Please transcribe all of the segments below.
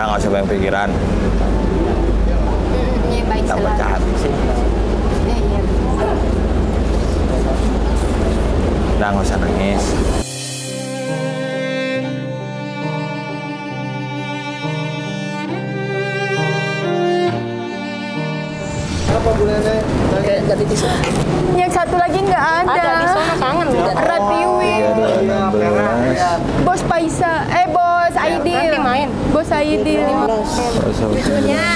Udah nggak usah banyak pikiran. Iya, baik Kita selalu. baca hati sih. Iya. Udah nggak usah nangis. Apa Bu Nenek? Ganti tisu. Yang satu lagi nggak ada. Ada di sana kangen udah. Ratiwi. 2016. Bos Paisa. Bos Aidil. Nanti main. Bos Aidil. Cucunya.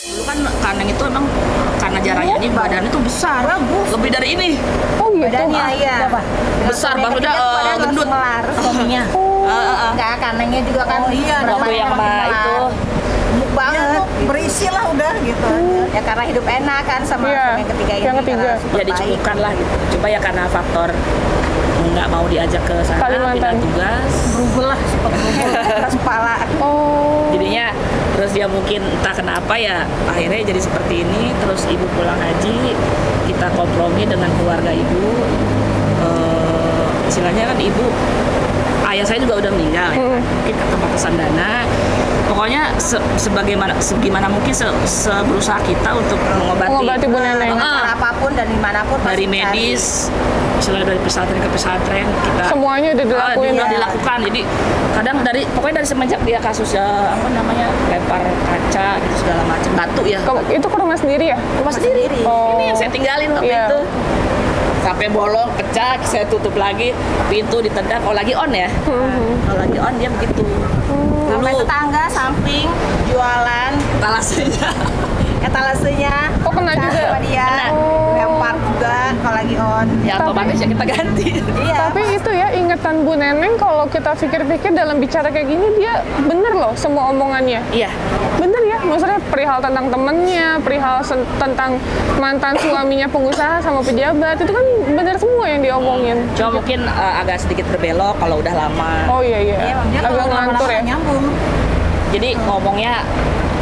Dulu kan Kaneng itu emang karena jaraknya ini badannya tuh besar, lebih dari ini. Oh gitu. Badannya iya. Besar, maksudnya gendut. Melar suaminya. Enggak, kanengnya juga kan. Oh iya, Waktu yang itu gemuk banget. Berisi lah udah gitu. Ya karena hidup enak kan sama Iya, yang ketiga ini. yang ketiga. karena super ya dicukukan lah gitu. Coba ya karena faktor nggak mau diajak ke sana, Kalimantan. pindah tugas. Berubah lah, cepat berubah. keras kepala. Oh. Jadinya terus dia mungkin entah kenapa ya akhirnya jadi seperti ini. Terus ibu pulang haji, kita kompromi dengan keluarga ibu. Istilahnya kan ibu, ayah saya juga udah meninggal ya, mungkin keterbatasan dana. Pokoknya segimana mungkin berusaha kita untuk Mengobati Bu Neneng. Cara apapun dan dimanapun dari pasti cari. medis, misalnya dari pesantren ke pesantren kita Semuanya udah dilakuin. udah Ya. dilakukan. Jadi kadang pokoknya dari semenjak dia kasus apa namanya lempar kaca gitu segala macam batu ya. Itu ke rumah sendiri ya? Rumah sendiri. Oh. Ini yang saya tinggalin waktu Iya. itu. Sampai bolong, pecah, saya tutup lagi, pintu ditendang. Kalau lagi on ya, kalau lagi on dia begitu. Sampai tetangga samping jualan Talasnya. etalasenya. Oh, kena juga? Sama dia. Lempar juga kalau lagi on. Ya otomatis ya kita ganti. Iya. Tapi itu ya ingatan Bu Neneng kalau kita pikir-pikir dalam bicara kayak gini dia bener loh semua omongannya. Iya. Bener ya, maksudnya perihal tentang temennya, perihal tentang mantan suaminya pengusaha sama pejabat, itu kan bener semua yang diomongin. Cuma mungkin agak sedikit berbelok kalau udah lama. Oh iya, Iya, dia agak kalau ngantur ya. lama-lama nyambung. Jadi ngomongnya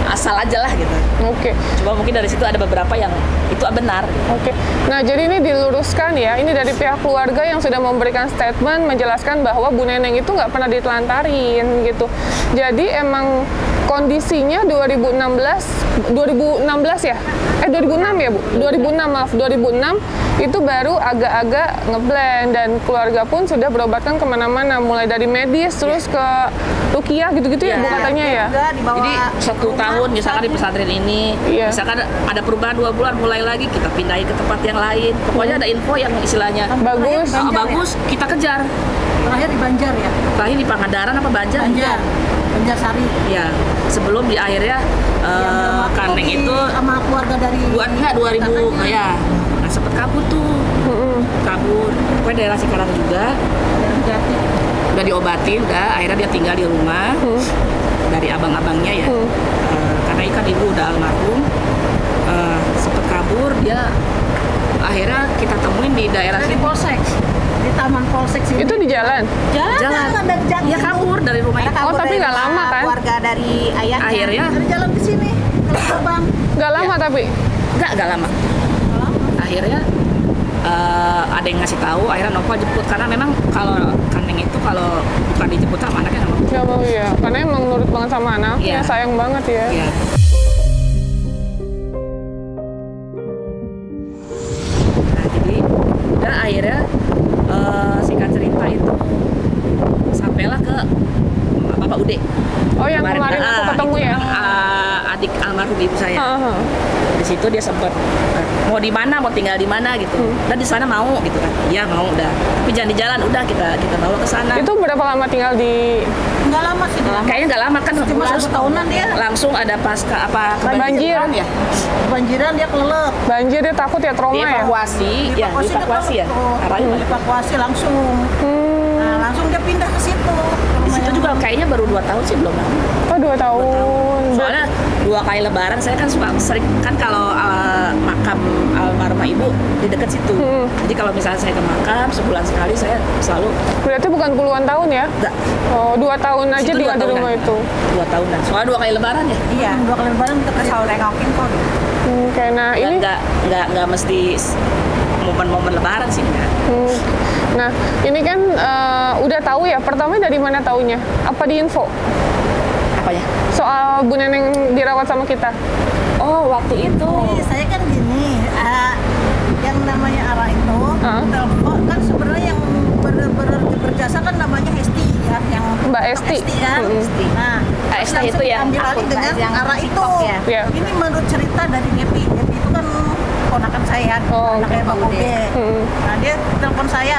asal aja lah gitu. Oke. Coba mungkin dari situ ada beberapa yang itu benar. Oke, nah jadi ini diluruskan ya, ini dari pihak keluarga yang sudah memberikan statement menjelaskan bahwa Bu Neneng itu nggak pernah ditelantarin gitu. Jadi emang kondisinya 2016 ya? 2006 ya Bu? 2006 maaf, 2006 itu baru agak-agak ngeblend dan keluarga pun sudah berobatkan kemana-mana, mulai dari medis terus ke Rukiah gitu-gitu ya, Iya. Bu katanya ya? Juga dibawa Jadi 1 tahun misalkan di pesantren ini, Iya. misalkan ada perubahan 2 bulan mulai lagi kita pindahin ke tempat yang lain. Pokoknya ada info yang istilahnya Bagus. bagus kita kejar. Terakhir di Banjar ya? Terakhir di Pangandaran apa Banjar? Banjar. Banjar Sari. Ya, sebelum di akhirnya Kaneng itu sama keluarga dari 2000 ya. Nah, sempet kabur tuh. Kabur. Pokoknya daerah Cikarang juga. Jati. Udah diobatin, akhirnya dia tinggal di rumah dari abang-abangnya ya. Karena ikan ibu udah almarhum. Sempet kabur, dia akhirnya kita temuin di daerah Dari sini. Polsek. Di Taman Polsek sini. Itu di jalan? Jalan. Dari Jati. Dia kabur dari rumah itu. Oh, tapi nggak lama kan? Keluarga dari ayahnya. Akhirnya Dari jalan ke sini. Ke Sabang. Nggak lama tapi? nggak lama. Akhirnya ada yang ngasih tahu, akhirnya Nova jemput karena memang kalau Kaneng itu kalau bukan dijemput sama anaknya nggak mau. Nggak mau ya, karena emang nurut banget sama anaknya, Iya. sayang banget ya. Iya. Nah jadi udah akhirnya singkat cerita itu sampailah ke Bapak Ude. Oh yang kemarin aku ketemu itu ya? adik almarhum ibu saya. Di situ dia sempat mau di mana, mau tinggal di mana gitu. Dan di sana mau gitu kan. Iya mau udah. Tapi jangan di jalan, udah kita bawa ke sana. Itu berapa lama tinggal di Nggak lama sih. Kayaknya nggak lama kan, Cuma 1 tahunan dia. langsung ada Banjir. ya. Banjiran dia kelelep. banjir, dia takut ya, trauma ya? Dievakuasi ya, dievakuasi ya. Arahnya Evakuasi langsung. Nah, langsung dia pindah ke situ. di situ juga kayaknya baru 2 tahun sih, belum lama. Oh, 2 tahun. Soalnya 2 kali lebaran saya kan suka sering kan kalau makam almarhumah ibu di dekat situ. Jadi kalau misalnya saya ke makam sebulan sekali saya selalu Berarti bukan puluhan tahun ya? enggak. Oh, 2 tahun aja Situ tinggal 2 di rumah tahunan. itu. 2 tahunan. Soalnya 2 kali lebaran ya. Iya, 2 kali lebaran kita selalu nengokin kok. Oke, nah Dan ini nggak mesti momen-momen lebaran sih enggak. Nah, ini kan udah tahu ya. Pertama dari mana taunya? Apa di info? Apa ya? Soal Bu Neneng dirawat sama kita. Oh, waktu itu. Jadi saya kan gini, yang namanya Ara itu, telepon kan sebenarnya yang berjasa kan namanya Hesti ya, yang Mbak Esti. kan. Nah, Esti langsung itu yang diambil alih akun dengan yang Ara itu. TikTok ya? Iya. Ini menurut cerita dari Happy. Happy itu kan ponakan saya, Oh, anaknya Mbak Bude. Nah, dia telepon saya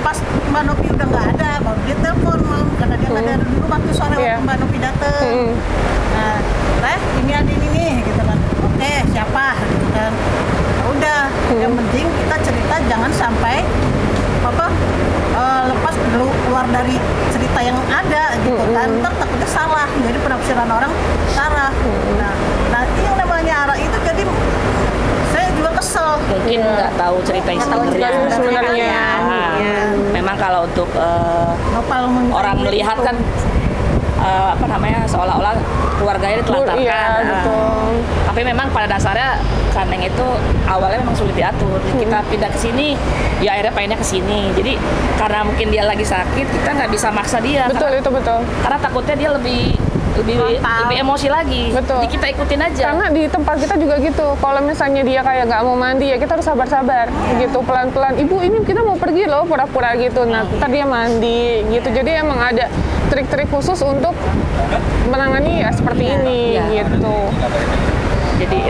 pas Mbak Nopi udah nggak ada, baru dia telepon karena dia nggak ada di rumah tuh sore Iya. waktu Mbak Nopi dateng. Nah, ini ada ini nih gitu kan. Oke, siapa gitu kan. Ya udah, yang penting kita cerita jangan sampai lepas dulu keluar dari cerita yang ada gitu kan. Ntar takutnya salah, jadi penafsiran orang salah. Nah, nanti yang namanya Ara itu jadi saya juga kesel. Mungkin nggak tahu cerita yang sebenarnya. sebenarnya. Nah, memang kalau untuk Nopal orang melihat kan apa namanya seolah-olah keluarganya ditelantarkan. Iya, betul. Tapi memang pada dasarnya Kaneng itu awalnya memang sulit diatur. Kita pindah ke sini, ya akhirnya pengennya ke sini. Jadi karena mungkin dia lagi sakit, kita nggak bisa maksa dia. Betul, karena, itu betul. karena takutnya dia lebih emosi lagi. Betul. Jadi kita ikutin aja. Karena di tempat kita juga gitu. Kalau misalnya dia kayak nggak mau mandi ya kita harus sabar-sabar gitu, pelan-pelan. Ibu ini kita mau pergi loh, pura-pura gitu. Nah, ntar dia mandi gitu. Jadi emang ada trik-trik khusus untuk menangani ya seperti ini gitu. Jadi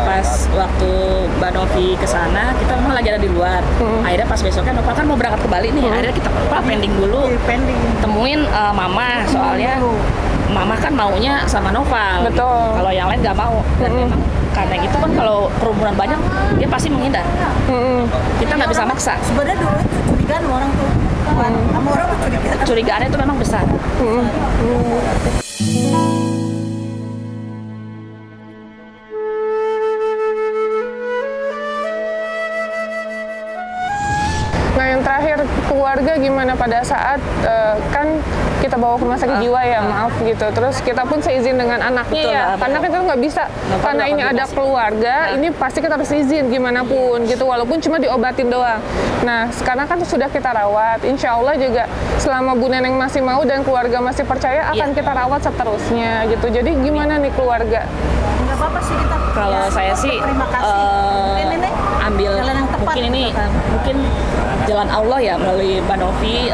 pas waktu Mbak Novi ke sana, kita memang lagi ada di luar. Akhirnya pas besoknya Nopal kan mau berangkat ke Bali nih. Akhirnya kita pending dulu. Temuin Mama, soalnya Mama kan maunya sama Noval. Betul. Kalau yang lain nggak mau. Dan memang karena itu kan kalau kerumunan banyak, dia pasti menghindar. Kita nggak bisa maksa. Sebenarnya dulu itu curigaan sama orang tuh. Sama orang tuh curigaan. Curigaannya itu memang besar. Nah, yang terakhir keluarga gimana pada saat kan kita bawa ke rumah sakit jiwa ya, maaf gitu. Terus kita pun seizin dengan anaknya. Betul, ya, karena kita nggak bisa, karena ini ada keluarga, ini pasti kita harus izin gimana pun gitu, walaupun cuma diobatin doang. Nah, sekarang kan sudah kita rawat, insya Allah juga selama Bu Neneng masih mau dan keluarga masih percaya akan kita rawat seterusnya gitu. Jadi gimana nih keluarga? Nggak apa-apa sih kita. Kalau saya sih terima kasih. Mungkin ini ambil jalan yang tepat, mungkin ini gitu kan. mungkin jalan Allah ya melalui Mbak Novi.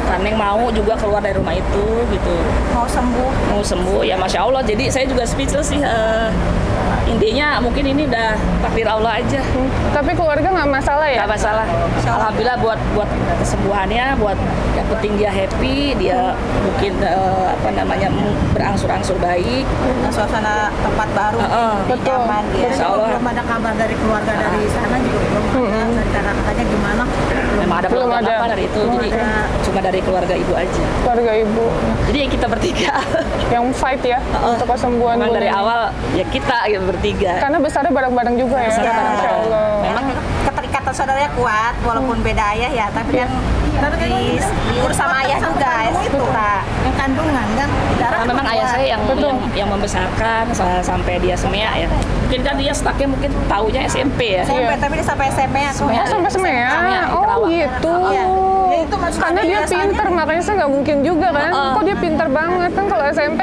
Kaneng mau juga keluar dari rumah itu gitu. mau sembuh. Ya masya Allah. Jadi saya juga speechless sih. Intinya mungkin ini udah takdir Allah aja. Tapi keluarga nggak masalah ya? Nggak masalah. Alhamdulillah buat kesembuhannya, buat yang penting dia happy, dia mungkin apa namanya berangsur-angsur baik. Nah, suasana tempat baru, betul. nyaman dia. Insya Allah. Belum ada kabar dari keluarga dari sana juga belum ada. Dari kakak-kakaknya gimana? Memang ada Belum program ada. apa dari itu, jadi cuma dari keluarga ibu aja. Keluarga ibu Jadi ya kita bertiga. yang fight ya untuk kesembuhan Memang Bu dari Neneng. awal ya kita gitu bertiga. Karena besarnya bareng-bareng juga ya. Besarnya bareng-bareng. Masya Allah. Memang Keterikatan saudaranya kuat walaupun beda ayah ya, tapi kan diurus sama ayah juga ya itu yang kandungan kan darah karena memang ayah saya yang membesarkan sampai dia semea ya. Mungkin kan dia stucknya mungkin taunya SMP ya. SMP tapi dia sampai SMA Oh, sampai semea. Oh, gitu. Ya itu maksudnya Karena dia pinter, makanya saya nggak mungkin juga kan. Kok dia pinter banget kan kalau SMP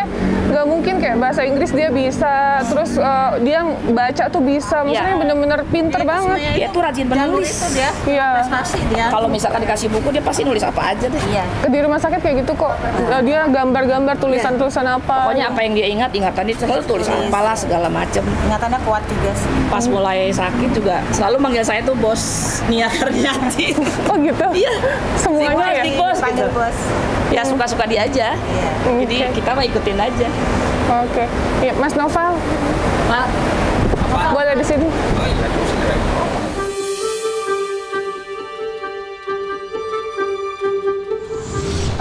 nggak mungkin kayak bahasa Inggris dia bisa, terus dia baca tuh bisa, maksudnya bener-bener pinter banget. Dia tuh rajin Jalur menulis. itu dia, Iya. prestasi dia. Kalau misalkan dikasih buku dia pasti nulis apa aja deh. Iya. Di rumah sakit kayak gitu kok, dia gambar-gambar tulisan-tulisan apa. Pokoknya apa yang dia ingat, ingatan dia selalu tulis apalah segala macem. Ingatannya kuat juga sih. Pas mulai sakit juga selalu manggil saya tuh bos Nia Karniati. Oh gitu? Iya. Semuanya ya? Si bos Panggil gitu. bos. Ya suka-suka dia aja. Iya. Jadi kita mah ikutin aja. Oke. Ya, Mas Noval, Pak, boleh di sini?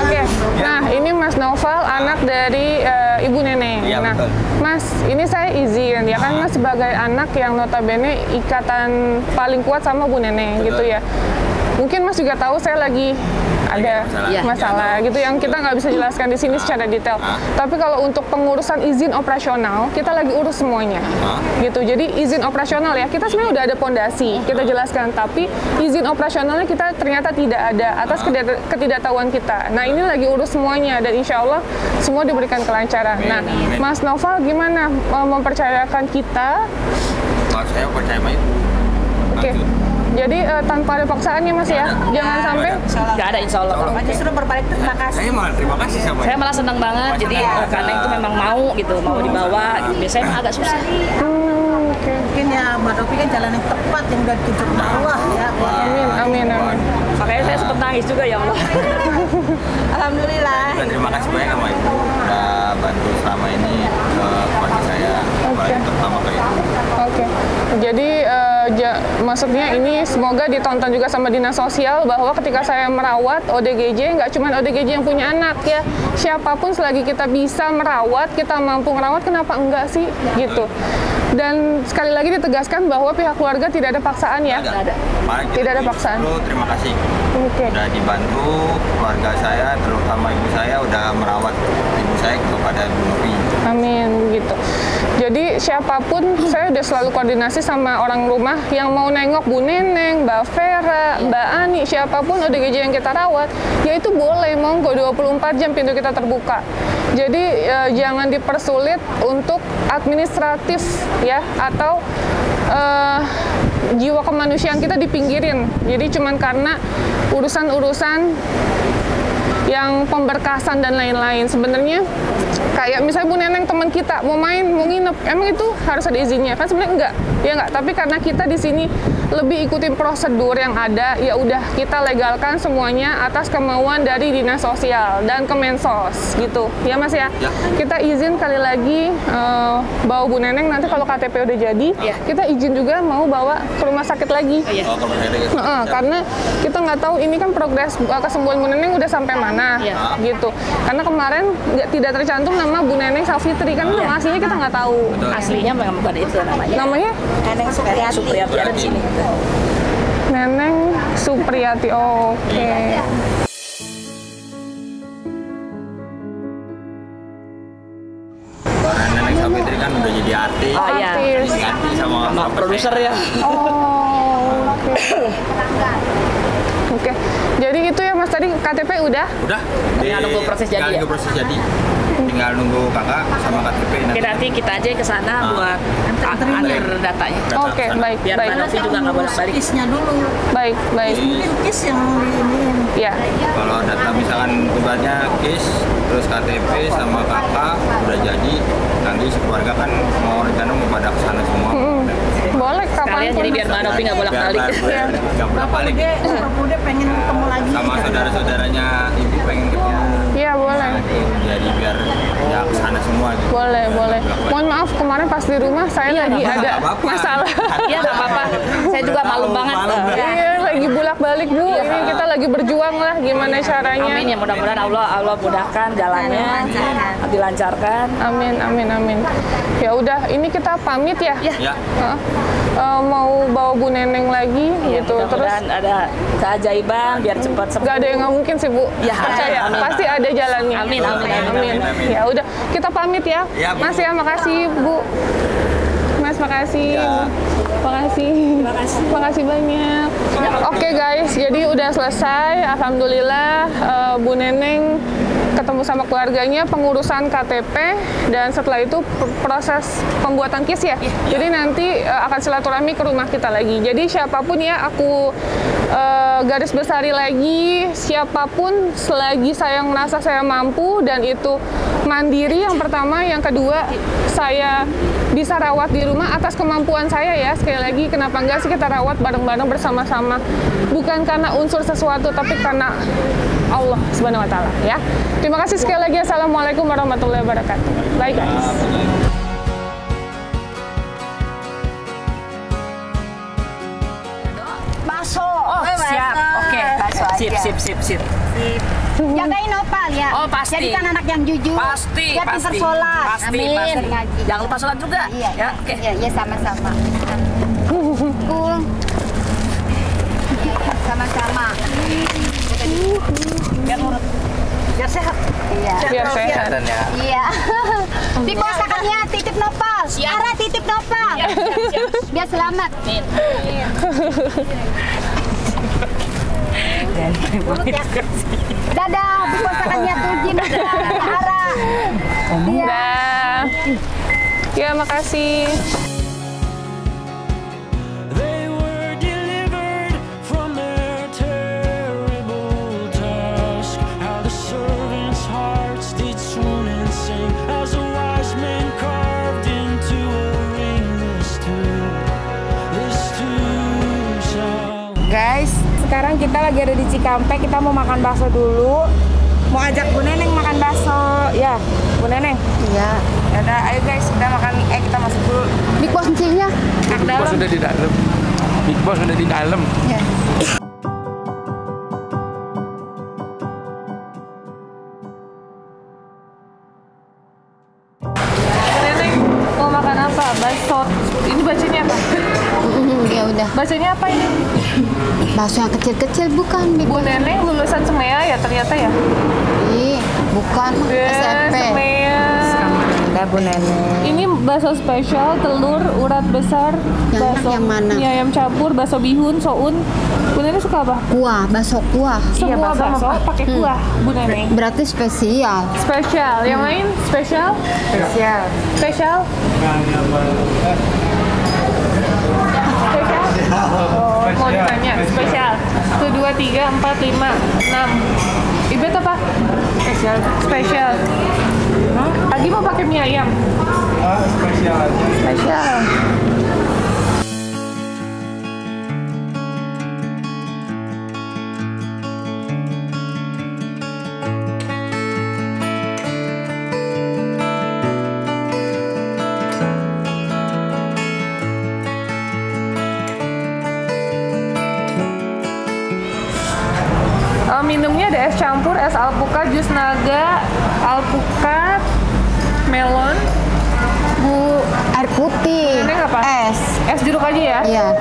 Oke, nah ini Mas Noval, anak dari Ibu Neneng. Iya, Nah, betul. Mas, ini saya izin ya kan Mas sebagai anak yang notabene ikatan paling kuat sama Bu Neneng gitu ya. Mungkin Mas juga tahu saya lagi ada masalah gitu yang kita nggak bisa jelaskan di sini secara detail. Tapi kalau untuk pengurusan izin operasional, kita lagi urus semuanya. Gitu. Jadi izin operasional ya, kita sebenarnya udah ada pondasi, kita jelaskan. Tapi izin operasionalnya kita ternyata tidak ada atas ketidaktahuan kita. Nah ini lagi urus semuanya dan insya Allah semua diberikan kelancaran. Nah, Mas Noval gimana mempercayakan kita? Kalau saya percaya sama itu. Oke. Jadi tanpa ada paksaan ya Mas ya, jangan sampai. nggak ada insya Allah. Pak justru berbalik terima kasih. Saya malah terima kasih sama Saya malah senang banget. Jadi karena itu memang mau gitu, mau dibawa. Gitu. Biasanya mah agak susah. Oke. Mungkin ya Mbak Novi kan jalan yang tepat yang udah ditunjuk Allah ya. Amin, amin. Makanya saya sempat nangis juga ya Allah. Alhamdulillah. Dan terima kasih banyak sama ibu udah bantu selama ini ke keluarga saya, apalagi terutama ke ibu. Oke. Jadi maksudnya ini semoga ditonton juga sama dinas sosial bahwa ketika saya merawat ODGJ nggak cuma ODGJ yang punya anak ya, siapapun selagi kita bisa merawat, kita mampu merawat, kenapa enggak sih gitu. Dan sekali lagi ditegaskan bahwa pihak keluarga tidak ada paksaan ya. Tidak ada paksaan. Terima kasih. Oke. Udah dibantu keluarga saya, terutama ibu saya udah merawat ibu saya kepada Bu Novi. Amin gitu. Jadi siapapun saya udah selalu koordinasi sama orang rumah yang mau nengok Bu Neneng, Mbak Vera, Mbak Ani, siapapun ODGJ yang kita rawat, ya itu boleh, monggo 24 jam pintu kita terbuka. Jadi jangan dipersulit untuk administratif ya atau jiwa kemanusiaan kita dipinggirin. Jadi cuman karena urusan-urusan yang pemberkasan dan lain-lain. Sebenarnya kayak misalnya Bu Neneng teman kita mau main, mau nginep, emang itu harus ada izinnya kan? Sebenarnya enggak, ya enggak. Tapi karena kita di sini lebih ikutin prosedur yang ada, ya udah kita legalkan semuanya atas kemauan dari dinas sosial dan Kemensos gitu, ya Mas ya. Kita izin kali lagi bawa Bu Neneng nanti kalau KTP udah jadi, kita izin juga mau bawa ke rumah sakit lagi. Karena kita nggak tahu ini kan progres kesembuhan Bu Neneng udah sampai mana, gitu. Karena kemarin tidak tercantum nama Bu Neneng Safitri kan nama aslinya kita nggak tahu. Aslinya memang bukan itu namanya. Namanya Neneng Supriyati. Supriyati ada di sini. Neneng Supriyati. Oke. Neneng Safitri kan udah jadi artis. Oh iya. Artis. Diganti sama Produser ya. Oh, oke. Jadi itu ya Mas tadi KTP udah? Udah. Tinggal nunggu proses jadi ya? Nunggu proses jadi. Tinggal nunggu kakak sama KTP. Oke, nanti kita aja ke sana buat antar datanya. Oke, baik, Biar baik. Mbak Novi juga nggak bolak-balik. Kisnya dulu. Baik, baik. Mungkin kis yang diiniin. Ya. Kalau data misalkan tugasnya KIS, terus KTP sama kakak udah jadi, nanti sekeluarga kan mau rencana mau pada kesana semua. Boleh kapan Kalian jadi biar Mbak Novi nggak bolak-balik. Nggak bolak-balik. Bapak Bude pengen ketemu lagi. Sama saudara-saudaranya ibu pengen ketemu. Iya, boleh. Jadi biar ya kesana semua gitu. Boleh, boleh. Mohon maaf kemarin pas di rumah saya lagi nggak ada apa-apa. masalah. Iya nggak apa-apa. Saya juga malu banget. Iya, lagi bolak-balik Bu. Ini kita lagi berjuang lah gimana caranya. Amin ya, mudah-mudahan Allah mudahkan jalannya, dilancarkan. Amin, amin, amin. Ya udah, ini kita pamit ya. Ya. Mau bawa Bu Neneng lagi Ya, gitu. Terus mudah-mudahan ada keajaiban biar cepat sembuh. nggak ada yang nggak mungkin sih Bu. Ya, Percaya, amin. pasti ada jalannya. Amin, amin, amin, amin. Ya udah, kita pamit ya. Ya, Bu. Mas ya, makasih Bu. Mas, makasih. Ya. Makasih. Makasih banyak. Oke guys, jadi udah selesai. Alhamdulillah Bu Neneng ketemu sama keluarganya, pengurusan KTP, dan setelah itu proses pembuatan KIS ya. Jadi nanti akan silaturahmi ke rumah kita lagi. Jadi siapapun ya, aku garis besari lagi, siapapun selagi saya merasa saya mampu dan itu mandiri yang pertama, yang kedua saya bisa rawat di rumah atas kemampuan saya ya. Sekali lagi, kenapa enggak sih kita rawat bareng-bareng bersama-sama, bukan karena unsur sesuatu tapi karena Allah Subhanahu wa Ta'ala ya. Terima kasih sekali lagi. Assalamualaikum warahmatullahi wabarakatuh. Bye guys. Bakso. Oh, siap. Oke. Sip. Jagain Nopal ya. Oh, pasti. Jadikan anak yang jujur. Pasti. Dia pintar sholat. Pasti. Ngaji. Jangan lupa sholat juga. Iya. Ya, oke. Iya, sama-sama. Kung. Sama-sama. Biar sehat. Iya. Biar sehat. Iya. Diposakannya titip Nopal. Ara titip Nopal. Biar selamat. Dadah, diposakannya Tujin. Ara. Dah. Ya, makasih. They were delivered from their terrible task. How the servants' hearts did swoon and sing as a wise man carved into a ring this too shall. Guys, sekarang kita lagi ada di Cikampek, kita mau makan bakso dulu. Mau ajak Bu Neneng makan bakso. Ya, Bu Neneng. Iya. Yaudah, ayo guys, kita makan, kita masuk dulu. Big Boss kuncinya. Ke dalam. Sudah di dalam. Big Boss sudah di dalam. Ya. Neneng mau makan apa? Bakso. Ini bacanya apa? Ya udah. Bacanya apa ini? Bakso yang kecil-kecil bukan Big Bu Boss. Neneng lulusan Semea ya ternyata ya? Ih, bukan SMP. Semea. Udah Bu Neneng. Ini bakso spesial, telur, urat besar, Yang enak bakso yang mana? mie ayam campur, bakso bihun, soun. Bu Neneng suka apa? Kuah, bakso kuah. Semua bakso bakso pakai kuah, Bu Neneng. Berarti spesial. Spesial. Yang lain spesial? Spesial. Spesial? Spesial? Oh, mau ditanya. Spesial. 1, 2, 3, 4, 5, 6. Ibet apa? Spesial. Spesial. Lagi mau pakai mie ayam? Spesial aja. Spesial. Minumnya ada es campur, es alpukat, jus naga, alpukat, melon. Bu, Air putih. Neneng apa? Es. Es jeruk aja ya? Iya,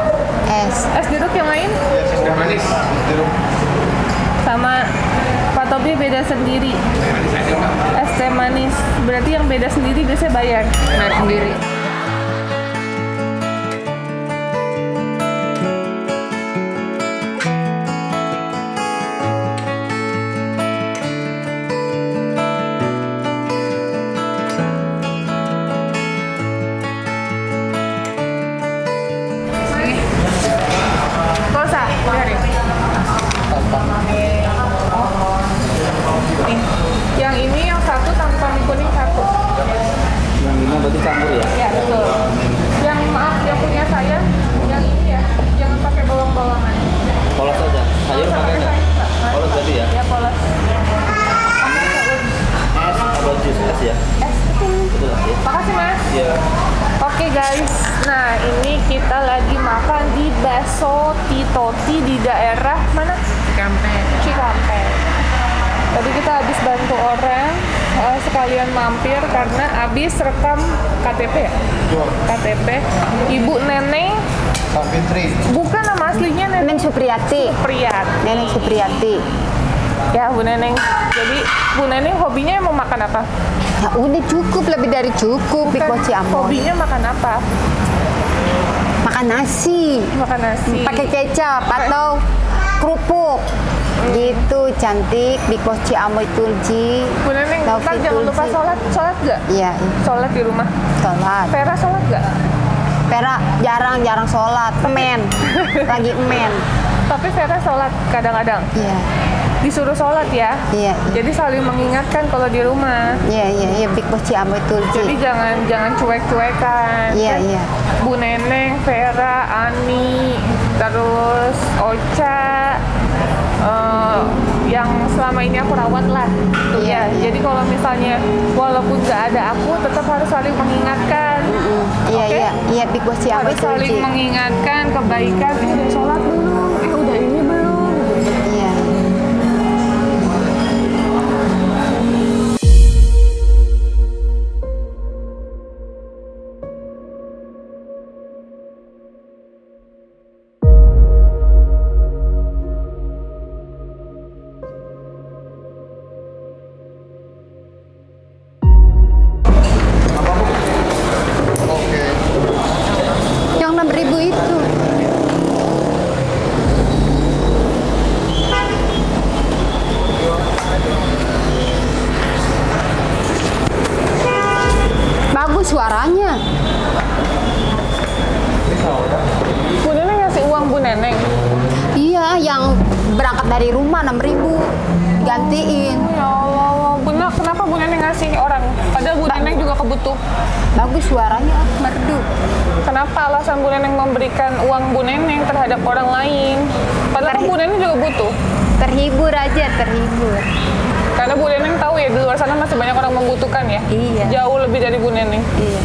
es. Es jeruk yang lain? Sudah manis. Sama Pak Tobi beda sendiri. Es teh manis. Berarti yang beda sendiri biasanya bayar. Bayar sendiri. Kosa, biarin. Nih, yang ini yang satu tanpa mie kuning satu. Yang ini berarti campur ya? Ya betul. Yang maaf yang punya saya, yang ini ya, jangan pakai bawang-bawangan. Polos aja. Sayur pakai nggak? Pak. Polos berarti ya? Ya polos. Es atau jus es ya? Betul ya? Makasih mas. Iya. Oke guys, nah ini kita lagi makan di Bakso Titoti di daerah mana? Cikampek. Tadi kita habis bantu orang, sekalian mampir karena habis rekam KTP ya? KTP. Ibu Neneng, Savitri. bukan nama aslinya Neneng Neneng Supriyati. Priyat. Neneng Supriyati. Ya Bu Neneng. Jadi Bu Neneng hobinya mau makan apa? Ya udah cukup, lebih dari cukup. Big Boss Ciambon. Hobinya makan apa? Makan nasi. Makan nasi. Pakai kecap atau kerupuk. Gitu Cantik, Big Boss Ciamoy Tulji. Bu Neneng, Taufik ntar jangan lupa Tulji. sholat nggak? Iya, Sholat di rumah. sholat. Vera sholat nggak? Vera jarang sholat, emen. Lagi emen. Tapi Vera sholat kadang-kadang. Iya. Disuruh sholat ya. Iya. Jadi saling mengingatkan kalau di rumah. Iya, Big Boss Ciamoy Tulji. Jadi jangan cuek-cuekan. Iya, Kan iya. Bu Neneng, Vera, Ani, terus Ocha, yang selama ini aku rawat lah. Tuh Iya, ya. iya. Jadi kalau misalnya walaupun nggak ada aku, tetap harus saling mengingatkan. Oke? Iya, Big Boss Ciamoy Harus saling Tulji. mengingatkan kebaikan. Udah sholat belum? Udah ini belum? Iya. Yang 6.000 itu. Bagus suaranya. Bu Neneng ngasih uang Bu Neneng. Iya, yang berangkat dari rumah 6.000 gantiin. Ya Allah, benar kenapa Bu Neneng ngasih orang? Padahal Bu Neneng juga kebutuh. Bagus suaranya, merdu. Kenapa alasan Bu Neneng memberikan uang Bu Neneng terhadap orang lain? Padahal Bu Neneng juga butuh. Terhibur aja, terhibur. Karena Bu Neneng tahu ya di luar sana masih banyak orang membutuhkan ya. Iya. Jauh lebih dari Bu Neneng. Iya.